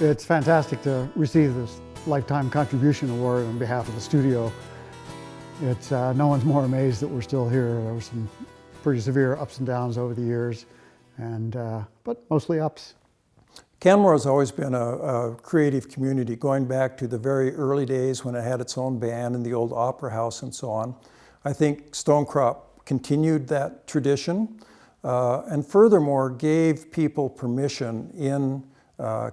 It's fantastic to receive this Lifetime Contribution Award on behalf of the studio. It's, no one's more amazed that we're still here. There were some pretty severe ups and downs over the years, but mostly ups. Canmore has always been a creative community, going back to the very early days when it had its own band in the old opera house and so on. I think Stonecrop continued that tradition and furthermore gave people permission in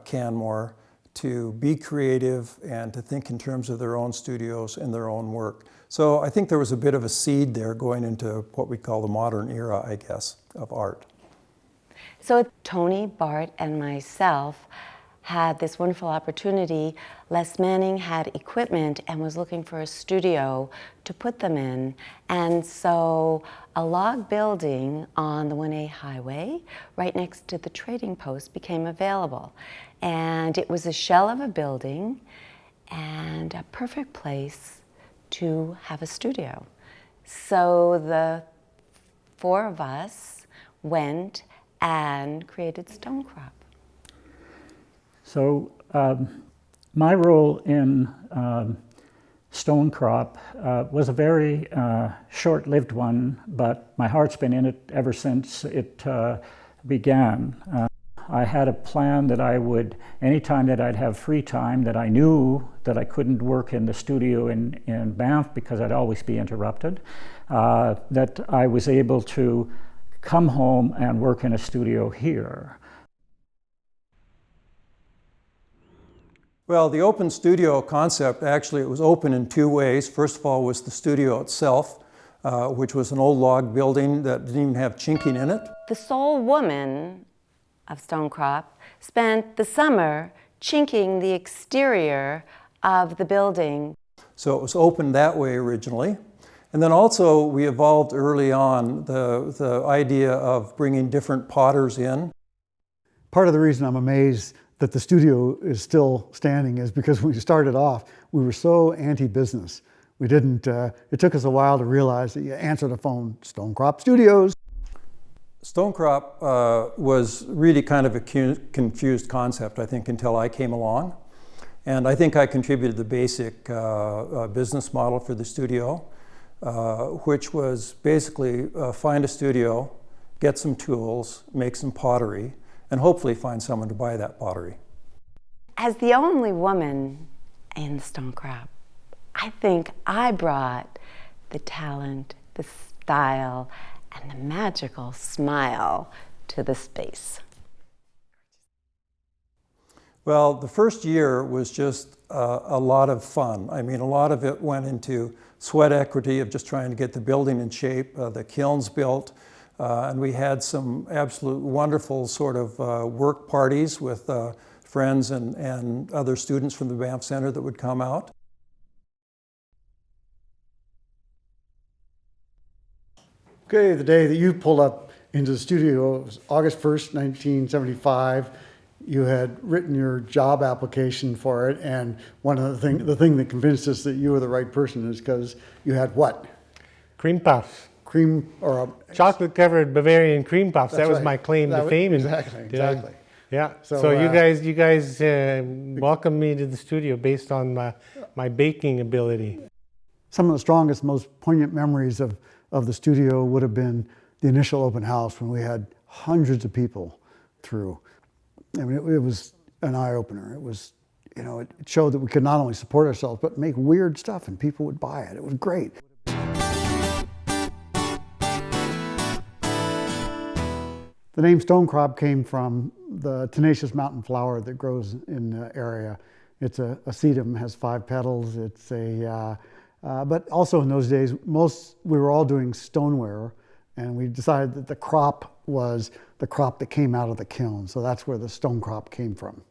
Canmore to be creative and to think in terms of their own studios and their own work. So I think there was a bit of a seed there going into what we call the modern era, I guess, of art. So Tony, Bart, and myself had this wonderful opportunity. Les Manning had equipment and was looking for a studio to put them in. And so a log building on the 1A highway, right next to the trading post, became available. And it was a shell of a building and a perfect place to have a studio. So the four of us went and created Stonecrop. So my role in Stonecrop was a very short-lived one, but my heart's been in it ever since it began. I had a plan that I would, anytime that I'd have free time, that I knew that I couldn't work in the studio in Banff because I'd always be interrupted, that I was able to come home and work in a studio here. Well, the open studio concept, actually, it was open in two ways. First of all was the studio itself, which was an old log building that didn't even have chinking in it. The sole woman of Stonecrop spent the summer chinking the exterior of the building. So it was open that way originally. And then also we evolved early on the idea of bringing different potters in. Part of the reason I'm amazed that the studio is still standing is because when we started off, we were so anti-business. We didn't, it took us a while to realize that you answer the phone, Stonecrop Studios. Stonecrop was really kind of a confused concept, I think, until I came along. And I think I contributed the basic business model for the studio, which was basically find a studio, get some tools, make some pottery, and hopefully find someone to buy that pottery. As the only woman in Stonecrop, I think I brought the talent, the style, and the magical smile to the space. Well, the first year was just a lot of fun. I mean, a lot of it went into sweat equity of just trying to get the building in shape, the kilns built, and we had some absolute wonderful sort of work parties with friends and other students from the Banff Center that would come out. Okay, the day that you pulled up into the studio was August 1st, 1975. You had written your job application for it, and one of the thing that convinced us that you were the right person is because you had what? Cream puffs. Cream or chocolate-covered Bavarian cream puffs. That was right. my claim to fame. Exactly. Yeah. So you guys welcomed me to the studio based on my baking ability. Some of the strongest, most poignant memories of the studio would have been the initial open house when we had hundreds of people through. I mean, it was an eye-opener. It was, you know, it showed that we could not only support ourselves, but make weird stuff and people would buy it. It was great. The name Stonecrop came from the tenacious mountain flower that grows in the area. It's a sedum, has 5 petals. It's but also in those days, we were all doing stoneware, and we decided that the crop was the crop that came out of the kiln. So that's where the Stonecrop came from.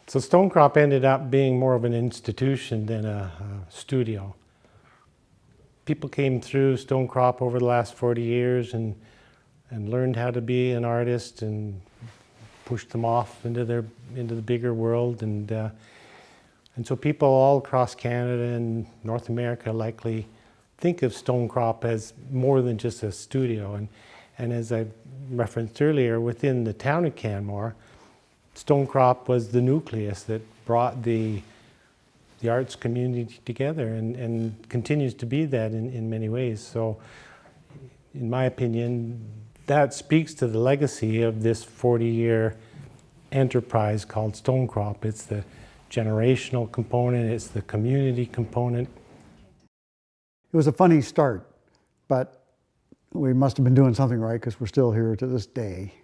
So Stonecrop ended up being more of an institution than a studio. People came through Stonecrop over the last 40 years and learned how to be an artist and pushed them off into the bigger world, and so people all across Canada and North America likely think of Stonecrop as more than just a studio. And as I referenced earlier, within the town of Canmore, Stonecrop was the nucleus that brought the arts community together and continues to be that in many ways. So in my opinion, that speaks to the legacy of this 40-year enterprise called Stonecrop. It's the generational component, it's the community component. It was a funny start, but we must have been doing something right because we're still here to this day.